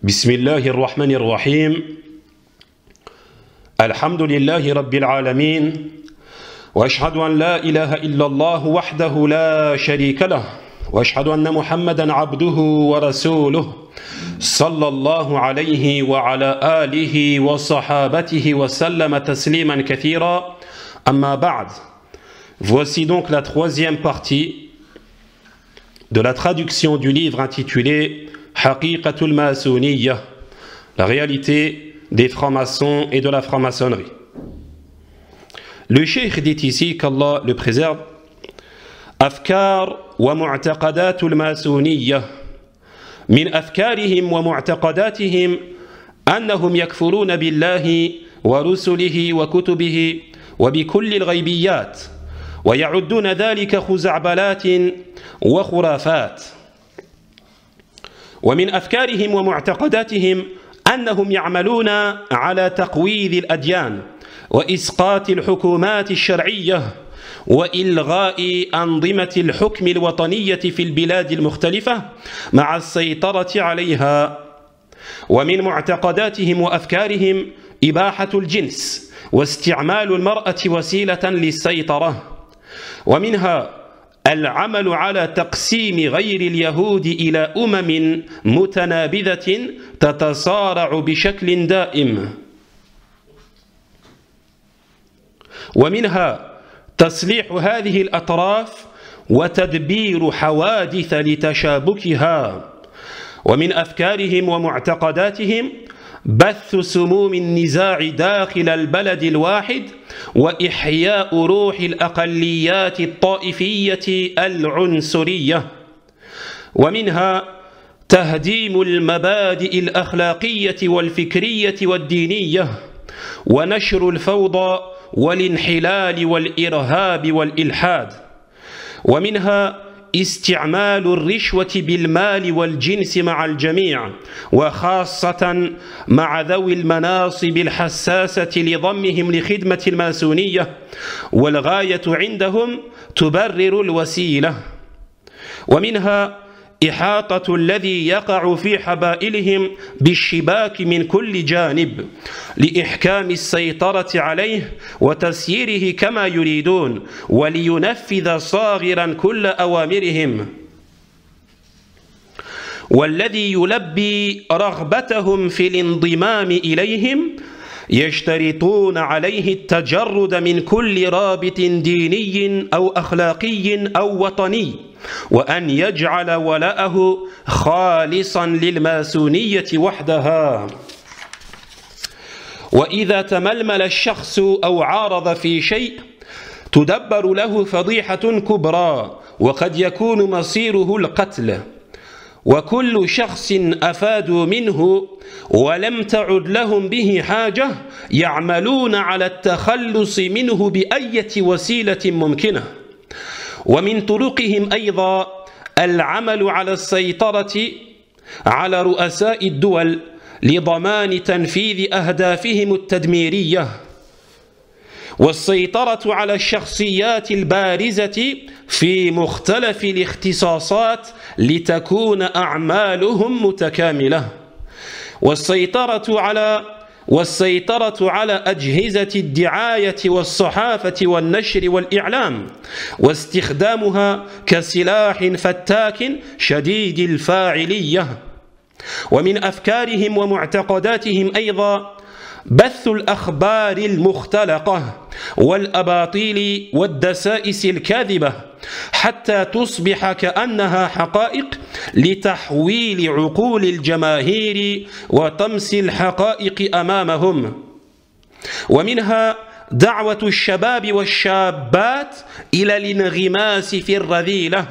بسم الله الرحمن الرحيم. الحمد لله رب العالمين، وأشهد أن لا إله إلا الله وحده لا شريك له، وأشهد أن محمدا عبده ورسوله صلى الله عليه وعلى آله وصحابته وسلم تسليما كثيرا. أما بعد. Voici donc la troisième partie de la traduction du livre intitulé Haqiqatul Masoniyya, la réalité des francs-maçons et de la franc-maçonnerie. Le cheikh dit ici, qu'Allah le préserve, Afkar wa mu'taqadatul masoniyya. Min afkarihim wa mu'taqadatihim annahum yakfuruna billahi wa rusulihi wa kutubihi wa bikulli al-ghaybiyat wa ya'udduna dhalika khuza'balatin wa khurafat. ومن أفكارهم ومعتقداتهم أنهم يعملون على تقويض الأديان وإسقاط الحكومات الشرعية وإلغاء أنظمة الحكم الوطنية في البلاد المختلفة مع السيطرة عليها. ومن معتقداتهم وأفكارهم إباحة الجنس واستعمال المرأة وسيلة للسيطرة. ومنها العمل على تقسيم غير اليهود إلى متنابذة تتصارع بشكل دائم. ومنها تصليح هذه الأطراف وتدبير حوادث لتشابكها. ومن أفكارهم ومعتقداتهم بث سموم النزاع داخل البلد الواحد وإحياء روح الأقليات الطائفية العنصرية. ومنها تهديم المبادئ الأخلاقية والفكرية والدينية ونشر الفوضى والانحلال والإرهاب والإلحاد. ومنها استعمال الرشوة بالمال والجنس مع الجميع، وخاصة مع ذوي المناصب الحساسة لضمهم لخدمة الماسونية، والغاية عندهم تبرر الوسيلة. ومنها إحاطة الذي يقع في حبائلهم بالشباك من كل جانب لإحكام السيطرة عليه وتسييره كما يريدون ولينفذ صاغرا كل أوامرهم. والذي يلبي رغبتهم في الانضمام إليهم يشترطون عليه التجرد من كل رابط ديني أو أخلاقي أو وطني، وأن يجعل ولاءه خالصا للماسونية وحدها. وإذا تململ الشخص أو عارض في شيء تدبر له فضيحة كبرى وقد يكون مصيره القتل. وكل شخص أفادوا منه ولم تعد لهم به حاجة يعملون على التخلص منه بأية وسيلة ممكنة. ومن طرقهم أيضا العمل على السيطرة على رؤساء الدول لضمان تنفيذ أهدافهم التدميرية، والسيطرة على الشخصيات البارزة في مختلف الاختصاصات لتكون أعمالهم متكاملة، والسيطرة على أجهزة الدعاية والصحافة والنشر والإعلام، واستخدامها كسلاح فتاك شديد الفاعلية. ومن أفكارهم ومعتقداتهم أيضا بث الأخبار المختلقة والأباطيل والدسائس الكاذبة حتى تصبح كأنها حقائق لتحويل عقول الجماهير وطمس الحقائق أمامهم. ومنها دعوة الشباب والشابات إلى الانغماس في الرذيلة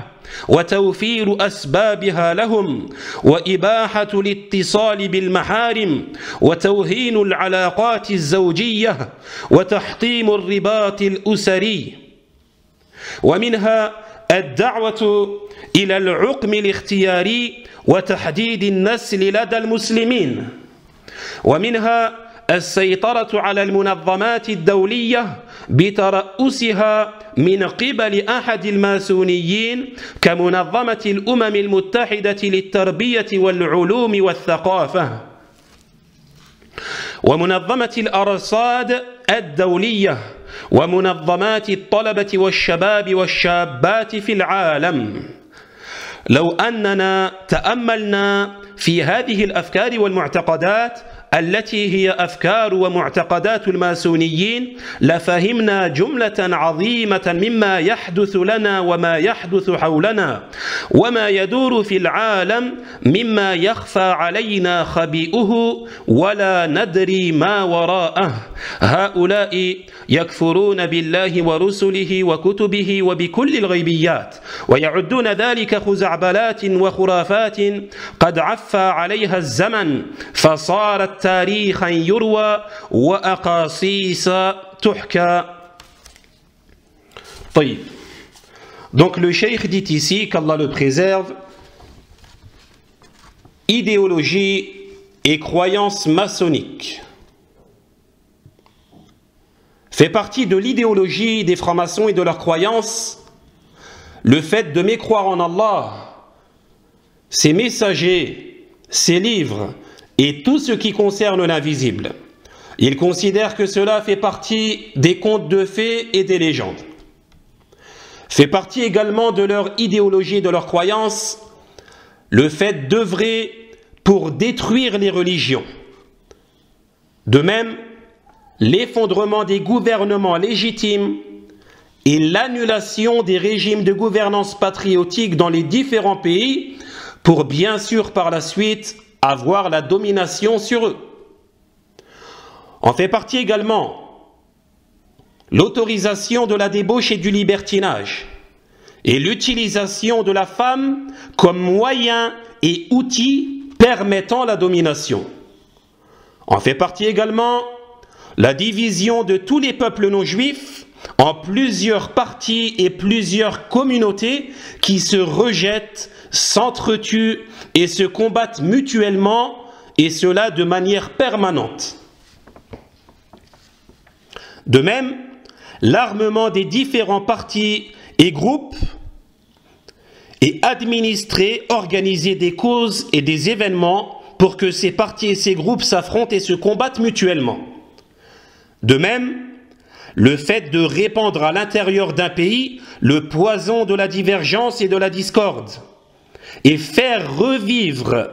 وتوفير أسبابها لهم، وإباحة الاتصال بالمحارم وتوهين العلاقات الزوجية وتحطيم الرباط الأسري. ومنها الدعوة إلى العقم الاختياري وتحديد النسل لدى المسلمين. ومنها السيطرة على المنظمات الدولية بترأسها من قبل أحد الماسونيين كمنظمة الأمم المتحدة للتربية والعلوم والثقافة ومنظمة الأرصاد الدولية ومنظمات الطلبة والشباب والشابات في العالم. لو أننا تأملنا في هذه الأفكار والمعتقدات التي هي أفكار ومعتقدات الماسونيين لفهمنا جملة عظيمة مما يحدث لنا وما يحدث حولنا وما يدور في العالم مما يخفى علينا خبيئه ولا ندري ما وراءه. هؤلاء يكفرون بالله ورسله وكتبه وبكل الغيبيات ويعدون ذلك خزعبلات وخرافات قد عفى عليها الزمن فصارت تاريخا يروى وأقاصيص تحكى. طيب. Donc le cheikh dit ici, qu'Allah le préserve, idéologie et croyance maçonnique fait partie de l'idéologie des francs-maçons et de leurs croyances le fait de mécroire en Allah, ses messagers, ses livres et tout ce qui concerne l'invisible. Ils considèrent que cela fait partie des contes de fées et des légendes. Fait partie également de leur idéologie et de leur croyance le fait d'œuvrer pour détruire les religions. De même, l'effondrement des gouvernements légitimes et l'annulation des régimes de gouvernance patriotique dans les différents pays pour bien sûr par la suite avoir la domination sur eux. En fait partie également l'autorisation de la débauche et du libertinage et l'utilisation de la femme comme moyen et outil permettant la domination. En fait partie également la division de tous les peuples non juifs en plusieurs parties et plusieurs communautés qui se rejettent, s'entretuent et se combattent mutuellement, et cela de manière permanente. De même, l'armement des différents partis et groupes est administré, organisé des causes et des événements pour que ces partis et ces groupes s'affrontent et se combattent mutuellement. De même, le fait de répandre à l'intérieur d'un pays le poison de la divergence et de la discorde et faire revivre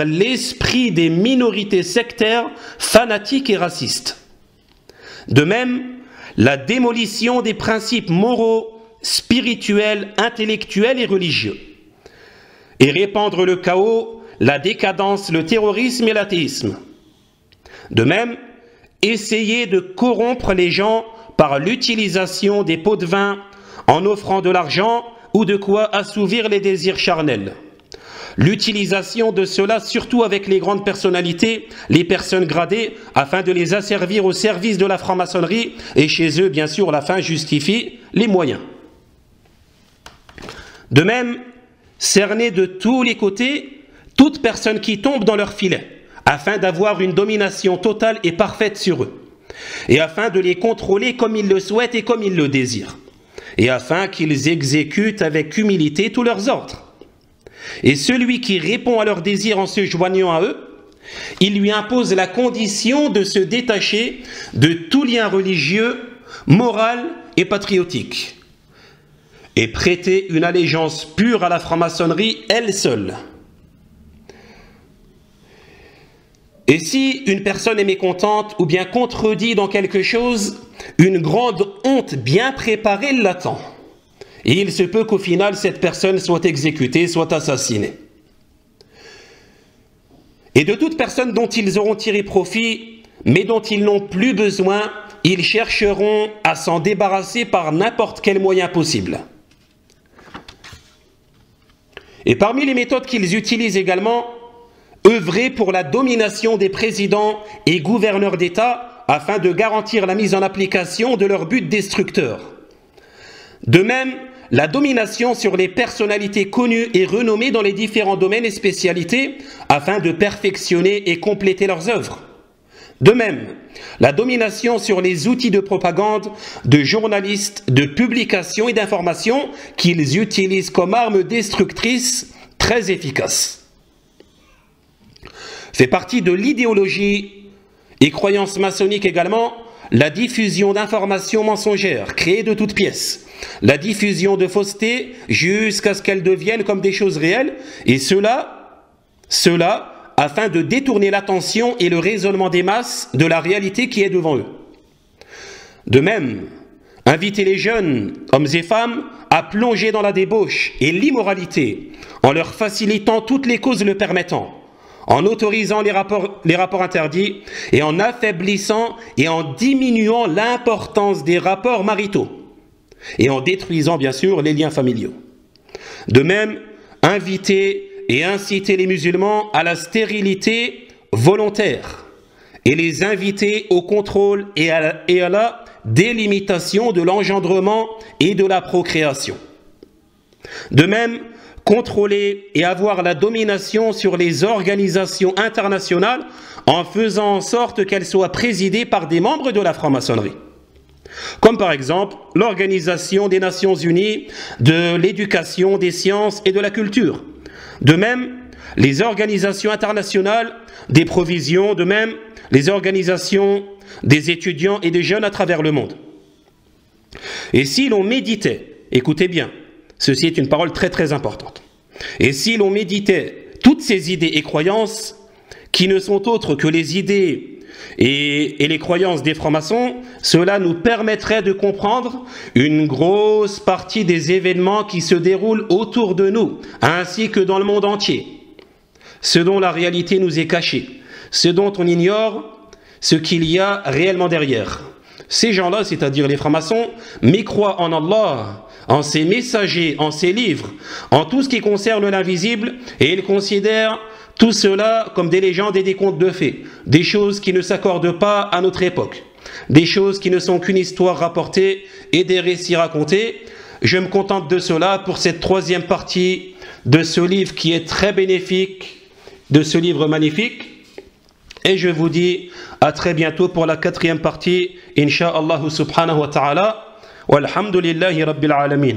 l'esprit des minorités sectaires, fanatiques et racistes. De même, la démolition des principes moraux, spirituels, intellectuels et religieux, et répandre le chaos, la décadence, le terrorisme et l'athéisme. De même, essayer de corrompre les gens par l'utilisation des pots de vin en offrant de l'argent ou de quoi assouvir les désirs charnels. L'utilisation de cela surtout avec les grandes personnalités, les personnes gradées, afin de les asservir au service de la franc-maçonnerie, et chez eux, bien sûr, la fin justifie les moyens. De même, cerner de tous les côtés toute personne qui tombe dans leur filet, afin d'avoir une domination totale et parfaite sur eux, et afin de les contrôler comme ils le souhaitent et comme ils le désirent, et afin qu'ils exécutent avec humilité tous leurs ordres. Et celui qui répond à leurs désirs en se joignant à eux, il lui impose la condition de se détacher de tout lien religieux, moral et patriotique, et prêter une allégeance pure à la franc-maçonnerie, elle seule. Et si une personne est mécontente ou bien contredit dans quelque chose, une grande honte bien préparée l'attend. Et il se peut qu'au final, cette personne soit exécutée, soit assassinée. Et de toute personne dont ils auront tiré profit, mais dont ils n'ont plus besoin, ils chercheront à s'en débarrasser par n'importe quel moyen possible. Et parmi les méthodes qu'ils utilisent également, œuvrer pour la domination des présidents et gouverneurs d'État afin de garantir la mise en application de leur but destructeur. De même, la domination sur les personnalités connues et renommées dans les différents domaines et spécialités afin de perfectionner et compléter leurs œuvres. De même, la domination sur les outils de propagande, de journalistes, de publication et d'information qu'ils utilisent comme arme destructrice très efficace. Fait partie de l'idéologie et croyances maçonniques également la diffusion d'informations mensongères créées de toutes pièces, la diffusion de faussetés jusqu'à ce qu'elles deviennent comme des choses réelles, et cela afin de détourner l'attention et le raisonnement des masses de la réalité qui est devant eux. De même, inviter les jeunes, hommes et femmes, à plonger dans la débauche et l'immoralité en leur facilitant toutes les causes le permettant, en autorisant les rapports interdits et en affaiblissant et en diminuant l'importance des rapports maritaux et en détruisant bien sûr les liens familiaux. De même, inviter et inciter les musulmans à la stérilité volontaire et les inviter au contrôle et à la délimitation de l'engendrement et de la procréation. De même, contrôler et avoir la domination sur les organisations internationales en faisant en sorte qu'elles soient présidées par des membres de la franc-maçonnerie. Comme par exemple l'Organisation des Nations Unies de l'éducation, des sciences et de la culture. De même, les organisations internationales des provisions, de même, les organisations des étudiants et des jeunes à travers le monde. Et si l'on méditait, écoutez bien, ceci est une parole très très importante. Et si l'on méditait toutes ces idées et croyances qui ne sont autres que les idées et les croyances des francs-maçons, cela nous permettrait de comprendre une grosse partie des événements qui se déroulent autour de nous, ainsi que dans le monde entier. Ce dont la réalité nous est cachée, ce dont on ignore ce qu'il y a réellement derrière. Ces gens-là, c'est-à-dire les francs-maçons, mécroient en Allah, en ses messagers, en ses livres, en tout ce qui concerne l'invisible, et ils considèrent tout cela comme des légendes et des contes de fées, des choses qui ne s'accordent pas à notre époque, des choses qui ne sont qu'une histoire rapportée et des récits racontés. Je me contente de cela pour cette troisième partie de ce livre qui est très bénéfique, de ce livre magnifique, et je vous dis à très bientôt pour la quatrième partie, Inch'Allah subhanahu wa ta'ala. Walhamdulillahi Rabbil Alamin.